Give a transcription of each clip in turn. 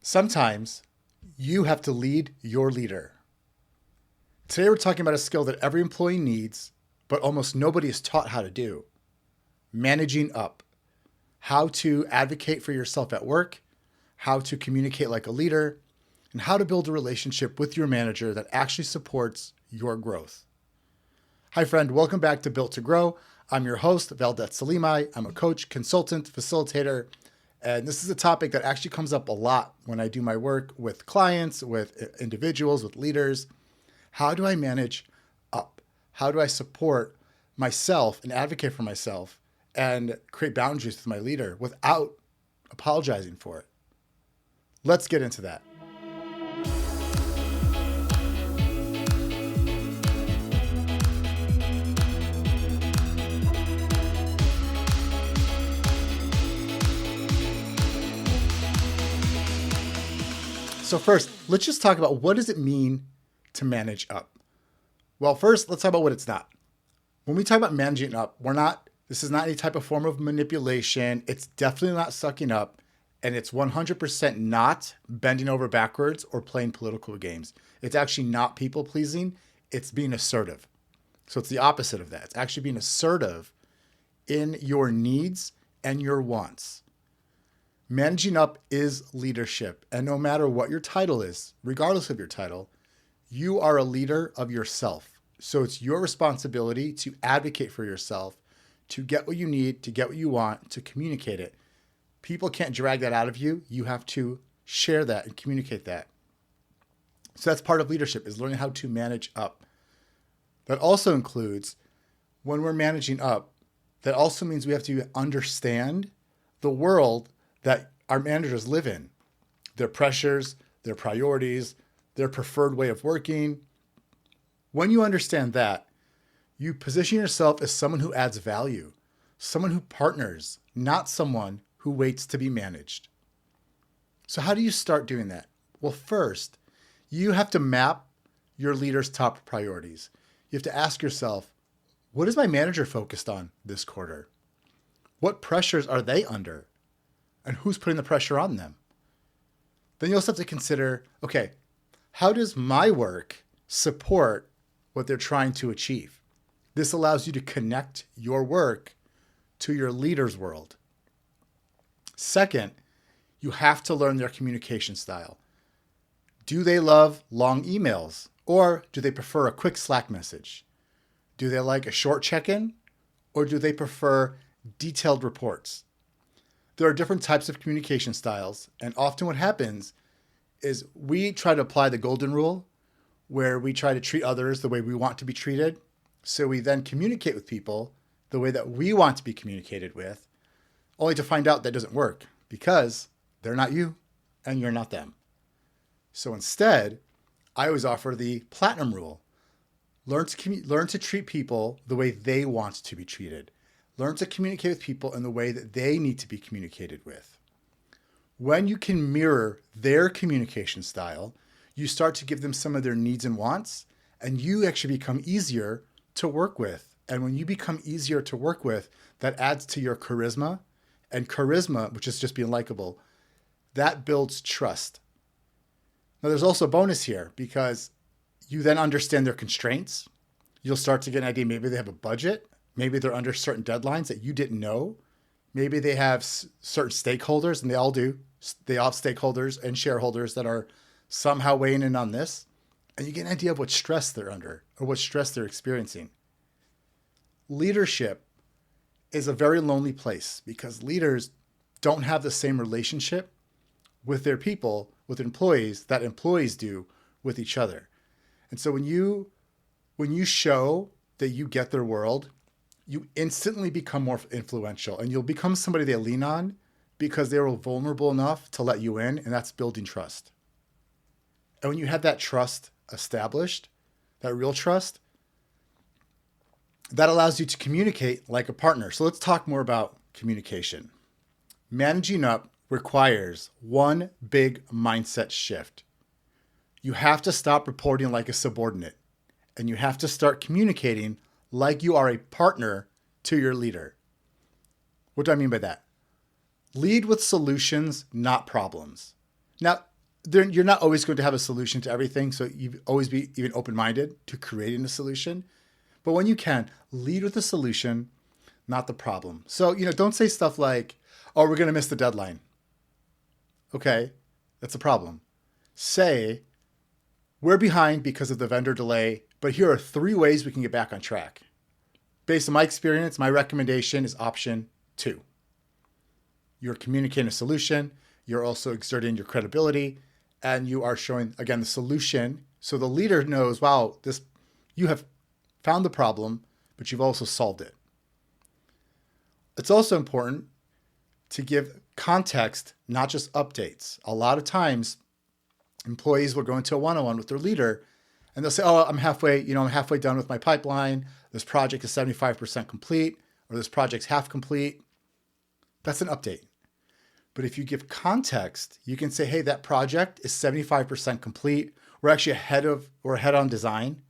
Sometimes you have to lead your leader. Today we're talking about a skill that every employee needs, but almost nobody is taught how to do. Managing up. How to advocate for yourself at work, how to communicate like a leader, and how to build a relationship with your manager that actually supports your growth. Hi friend, welcome back to Built to Grow. I'm your host, Valdet Selimaj. I'm a coach, consultant, facilitator, and this is a topic that actually comes up a lot when I do my work with clients, with individuals, with leaders. How do I manage up? How do I support myself and advocate for myself and create boundaries with my leader without apologizing for it? Let's get into that. So first, let's just talk about what does it mean to manage up? Well, first, let's talk about what it's not. When we talk about managing up, this is not any type of form of manipulation. It's definitely not sucking up, and it's 100% not bending over backwards or playing political games. It's actually not people pleasing. It's being assertive. So it's the opposite of that. It's actually being assertive in your needs and your wants. Managing up is leadership. And no matter what your title is, regardless of your title, you are a leader of yourself. So it's your responsibility to advocate for yourself, to get what you need, to get what you want, to communicate it. People can't drag that out of you. You have to share that and communicate that. So that's part of leadership, is learning how to manage up. That also includes, when we're managing up, that also means we have to understand the world that our managers live in, their pressures, their priorities, their preferred way of working. When you understand that, you position yourself as someone who adds value, someone who partners, not someone who waits to be managed. So how do you start doing that? Well, first, you have to map your leader's top priorities. You have to ask yourself, what is my manager focused on this quarter? What pressures are they under? And who's putting the pressure on them? Then you also have to consider, okay, how does my work support what they're trying to achieve? This allows you to connect your work to your leader's world. Second, you have to learn their communication style. Do they love long emails, or do they prefer a quick Slack message? Do they like a short check-in, or do they prefer detailed reports? There are different types of communication styles, and often what happens is we try to apply the golden rule, where we try to treat others the way we want to be treated. So we then communicate with people the way that we want to be communicated with, only to find out that doesn't work because they're not you and you're not them. So instead, I always offer the platinum rule. Learn to treat people the way they want to be treated. Learn to communicate with people in the way that they need to be communicated with. When you can mirror their communication style, you start to give them some of their needs and wants, and you actually become easier to work with. And when you become easier to work with, that adds to your charisma. And charisma, which is just being likable, that builds trust. Now, there's also a bonus here because you then understand their constraints. You'll start to get an idea. Maybe they have a budget. Maybe they're under certain deadlines that you didn't know. Maybe they have certain stakeholders, and they all do. They all have stakeholders and shareholders that are somehow weighing in on this. And you get an idea of what stress they're under or what stress they're experiencing. Leadership is a very lonely place because leaders don't have the same relationship with their people, with employees, that employees do with each other. And so when you show that you get their world, you instantly become more influential, and you'll become somebody they lean on because they were vulnerable enough to let you in, and that's building trust. And when you have that trust established, that real trust, that allows you to communicate like a partner. So let's talk more about communication. Managing up requires one big mindset shift. You have to stop reporting like a subordinate, and you have to start communicating like you are a partner to your leader. What do I mean by that? Lead with solutions, not problems. Now, you're not always going to have a solution to everything. So you always be even open-minded to creating a solution. But when you can, lead with the solution, not the problem. So, don't say stuff like, oh, we're going to miss the deadline. Okay, that's a problem. Say, we're behind because of the vendor delay, but here are 3 ways we can get back on track. Based on my experience, my recommendation is option 2. You're communicating a solution. You're also exerting your credibility, and you are showing, again, the solution. So the leader knows, wow, you have found the problem, but you've also solved it. It's also important to give context, not just updates. A lot of times, employees will go into a one-on-one with their leader, and they'll say, oh, I'm halfway done with my pipeline. This project is 75% complete, or this project's half complete. That's an update. But if you give context, you can say, hey, that project is 75% complete. We're actually ahead on design.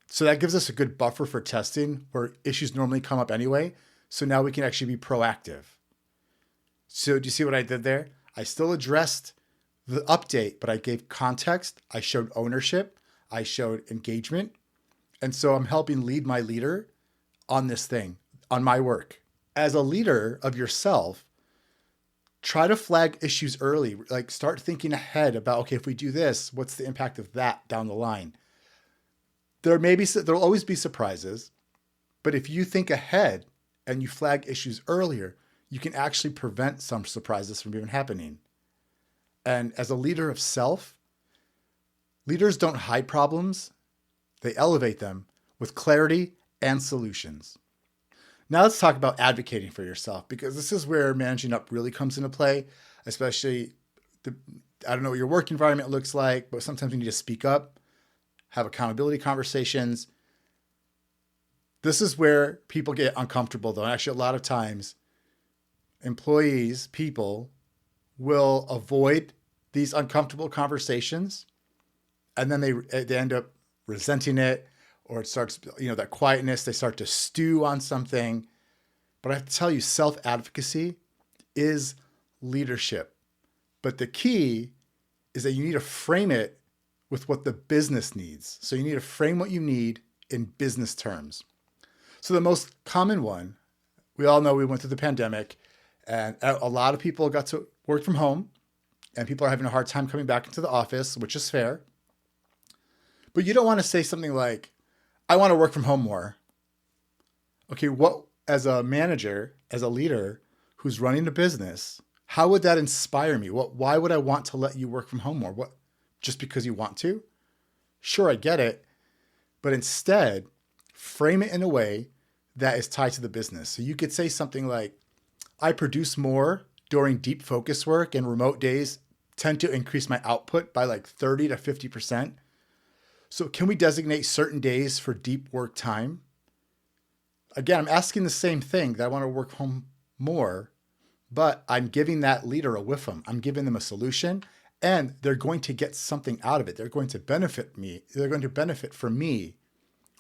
So that gives us a good buffer for testing where issues normally come up anyway. So now we can actually be proactive. So do you see what I did there? I still addressed the update, but I gave context. I showed ownership. I showed engagement. And so I'm helping lead my leader on this thing, on my work. As a leader of yourself, try to flag issues early. Like start thinking ahead about, okay, if we do this, what's the impact of that down the line? There'll always be surprises, but if you think ahead and you flag issues earlier, you can actually prevent some surprises from even happening. And as a leader of self, leaders don't hide problems. They elevate them with clarity and solutions. Now let's talk about advocating for yourself, because this is where managing up really comes into play, especially I don't know what your work environment looks like, but sometimes you need to speak up, have accountability conversations. This is where people get uncomfortable, though. And actually, a lot of times, people will avoid these uncomfortable conversations, and then they end up resenting it, or it starts, that quietness, they start to stew on something. But I have to tell you, self-advocacy is leadership. But the key is that you need to frame it with what the business needs. So you need to frame what you need in business terms. So the most common one, we all know we went through the pandemic, and a lot of people got to work from home, and people are having a hard time coming back into the office, which is fair. But you don't want to say something like, I want to work from home more. Okay, what, as a manager, as a leader who's running a business, how would that inspire me? Why would I want to let you work from home more? What, just because you want to? Sure, I get it. But instead, frame it in a way that is tied to the business. So you could say something like, I produce more during deep focus work, and remote days tend to increase my output by like 30 to 50%. So can we designate certain days for deep work time? Again, I'm asking the same thing, that I want to work home more, but I'm giving that leader a whiff-em. I'm giving them a solution, and they're going to get something out of it. They're going to benefit me. They're going to benefit from me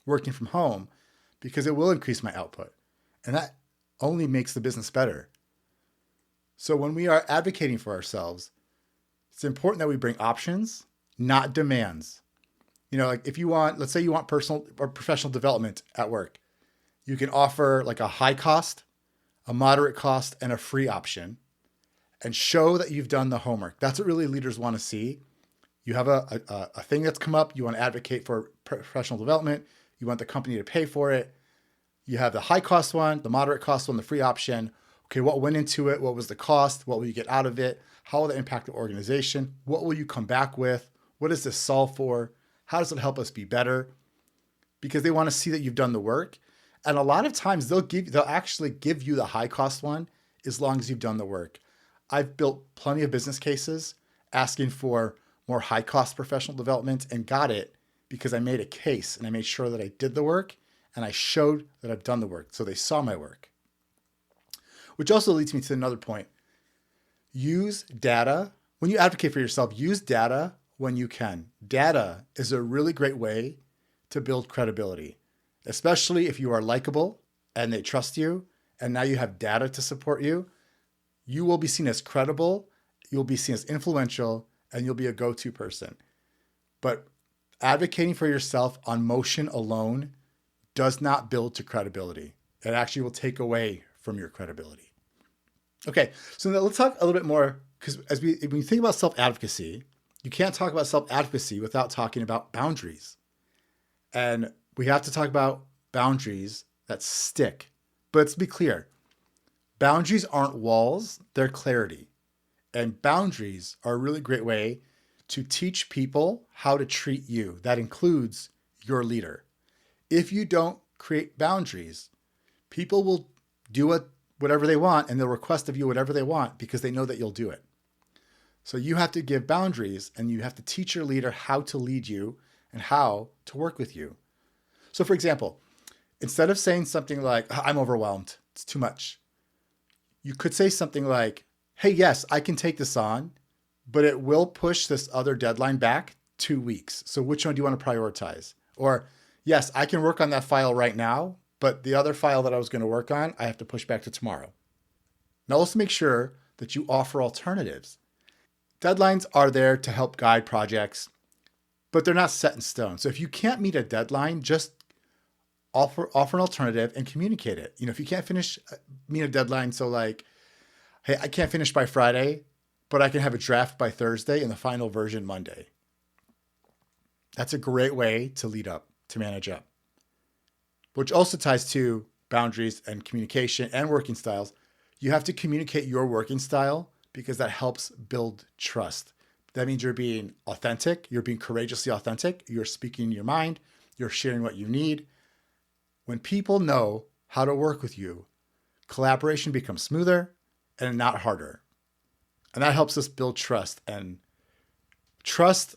working from home, because it will increase my output. And that only makes the business better. So when we are advocating for ourselves, it's important that we bring options, not demands. Like if you want, let's say you want personal or professional development at work, you can offer like a high cost, a moderate cost, and a free option, and show that you've done the homework. That's what really leaders want to see. You have a thing that's come up. You want to advocate for professional development. You want the company to pay for it. You have the high cost one, the moderate cost one, the free option. Okay, what went into it? What was the cost? What will you get out of it? How will that impact the organization? What will you come back with? What does this solve for? How does it help us be better? Because they want to see that you've done the work. And a lot of times they'll actually give you the high cost one as long as you've done the work. I've built plenty of business cases asking for more high cost professional development, and got it because I made a case and I made sure that I did the work and I showed that I've done the work. So they saw my work. Which also leads me to another point. Use data. When you advocate for yourself, use data when you can. Data is a really great way to build credibility, especially if you are likable and they trust you, and now you have data to support you. You will be seen as credible, you'll be seen as influential, and you'll be a go-to person. But advocating for yourself on motion alone does not build to credibility. It actually will take away from your credibility. Okay, so now let's talk a little bit more, because when you think about self-advocacy, you can't talk about self-advocacy without talking about boundaries. And we have to talk about boundaries that stick. But let's be clear. Boundaries aren't walls, they're clarity. And boundaries are a really great way to teach people how to treat you. That includes your leader. If you don't create boundaries, people will do whatever they want, and they'll request of you whatever they want because they know that you'll do it. So you have to give boundaries, and you have to teach your leader how to lead you and how to work with you. So for example, instead of saying something like, I'm overwhelmed, it's too much, you could say something like, hey, yes, I can take this on, but it will push this other deadline back 2 weeks. So which one do you want to prioritize? Or, yes, I can work on that file right now, but the other file that I was going to work on, I have to push back to tomorrow. Now, let's make sure that you offer alternatives. Deadlines are there to help guide projects, but they're not set in stone. So if you can't meet a deadline, just offer an alternative and communicate it. If you can't meet a deadline, so like, hey, I can't finish by Friday, but I can have a draft by Thursday and the final version Monday. That's a great way to lead up, to manage up, which also ties to boundaries and communication and working styles. You have to communicate your working style because that helps build trust. That means you're being authentic, you're being courageously authentic, you're speaking your mind, you're sharing what you need. When people know how to work with you, collaboration becomes smoother and not harder. And that helps us build trust. And trust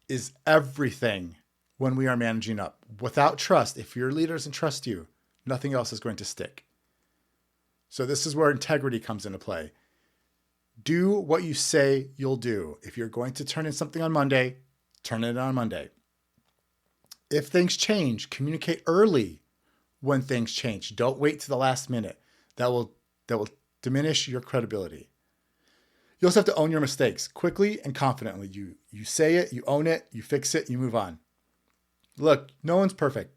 is everything when we are managing up. Without trust, if your leader doesn't trust you, nothing else is going to stick. So this is where integrity comes into play. Do what you say you'll do. If you're going to turn in something on Monday, turn it in on Monday. If things change, communicate early when things change. Don't wait to the last minute. That will diminish your credibility. You also have to own your mistakes quickly and confidently. You say it, you own it, you fix it, you move on. Look, no one's perfect.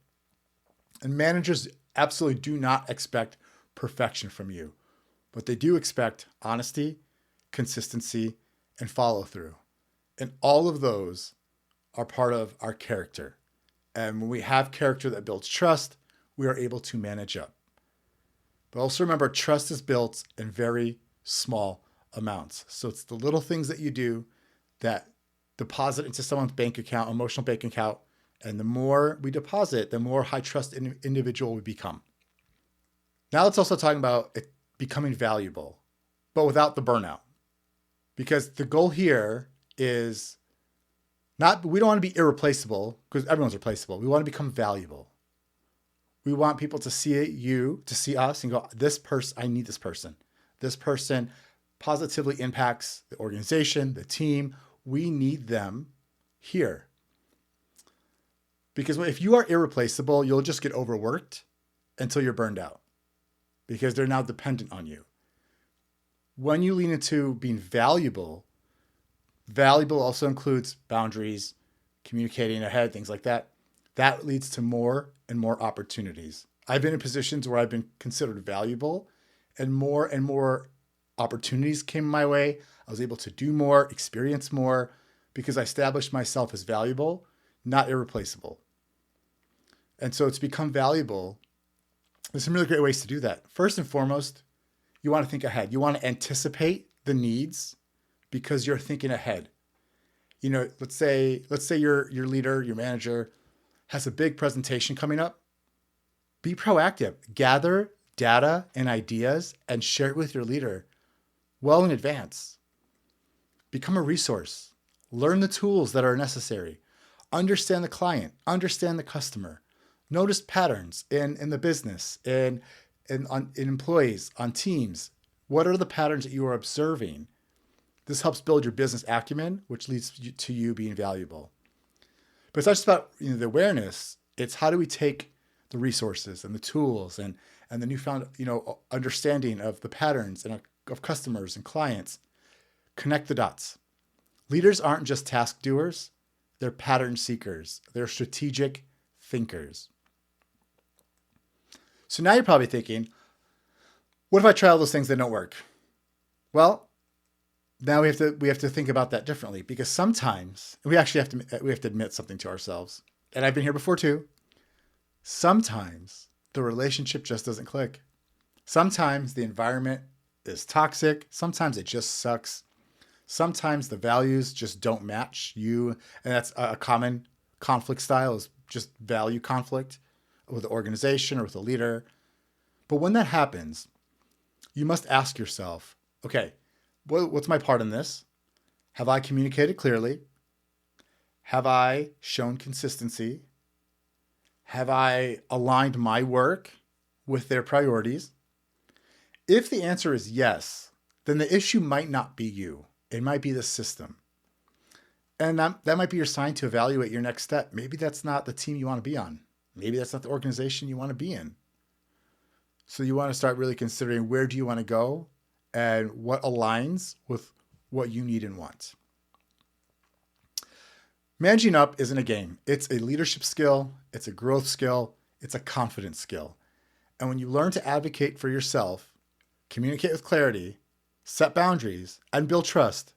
And managers absolutely do not expect perfection from you. But they do expect honesty, consistency, and follow through. And all of those are part of our character. And when we have character that builds trust, we are able to manage up. But also remember, trust is built in very small amounts. So it's the little things that you do that deposit into someone's bank account, emotional bank account. And the more we deposit, the more high trust individual we become. Now let's also talk about it becoming valuable, but without the burnout. Because the goal here is we don't want to be irreplaceable because everyone's replaceable. We want to become valuable. We want people to see to see us and go, I need this person. This person positively impacts the organization, the team. We need them here. Because if you are irreplaceable, you'll just get overworked until you're burned out because they're now dependent on you. When you lean into being valuable also includes boundaries, communicating ahead, things like that. That leads to more and more opportunities. I've been in positions where I've been considered valuable and more opportunities came my way. I was able to do more, experience more because I established myself as valuable, not irreplaceable. And so it's become valuable. There's some really great ways to do that. First and foremost, you want to think ahead. You want to anticipate the needs because you're thinking ahead. Let's say your leader, your manager has a big presentation coming up. Be proactive. Gather data and ideas and share it with your leader well in advance. Become a resource. Learn the tools that are necessary. Understand the client. Understand the customer. Notice patterns in the business, in employees, on teams. What are the patterns that you are observing? This helps build your business acumen, which leads to you being valuable. But it's not just about the awareness. It's how do we take the resources and the tools and the newfound understanding of the patterns and of customers and clients, connect the dots. Leaders aren't just task doers, they're pattern seekers. They're strategic thinkers. So now you're probably thinking, what if I try all those things that don't work? Well, now we have to think about that differently, because sometimes we actually have to admit something to ourselves. And I've been here before too. Sometimes the relationship just doesn't click. Sometimes the environment is toxic. Sometimes it just sucks. Sometimes the values just don't match you. And that's a common conflict style, is just value conflict with the organization or with a leader. But when that happens, you must ask yourself, okay, what's my part in this? Have I communicated clearly? Have I shown consistency? Have I aligned my work with their priorities? If the answer is yes, then the issue might not be you. It might be the system. And that might be your sign to evaluate your next step. Maybe that's not the team you want to be on. Maybe that's not the organization you want to be in. So you want to start really considering, where do you want to go and what aligns with what you need and want. Managing up isn't a game. It's a leadership skill. It's a growth skill. It's a confidence skill. And when you learn to advocate for yourself, communicate with clarity, set boundaries, and build trust,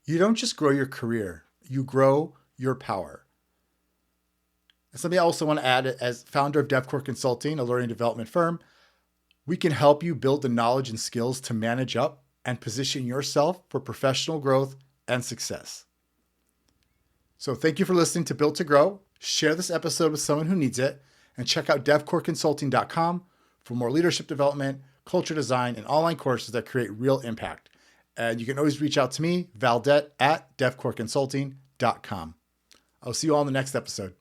you don't just grow your career, you grow your power. And something I also want to add, as founder of DevCore Consulting, a learning development firm, we can help you build the knowledge and skills to manage up and position yourself for professional growth and success. So thank you for listening to Built to Grow. Share this episode with someone who needs it, and check out devcoreconsulting.com for more leadership development, culture design, and online courses that create real impact. And you can always reach out to me, Valdet, at devcoreconsulting.com. I'll see you all in the next episode.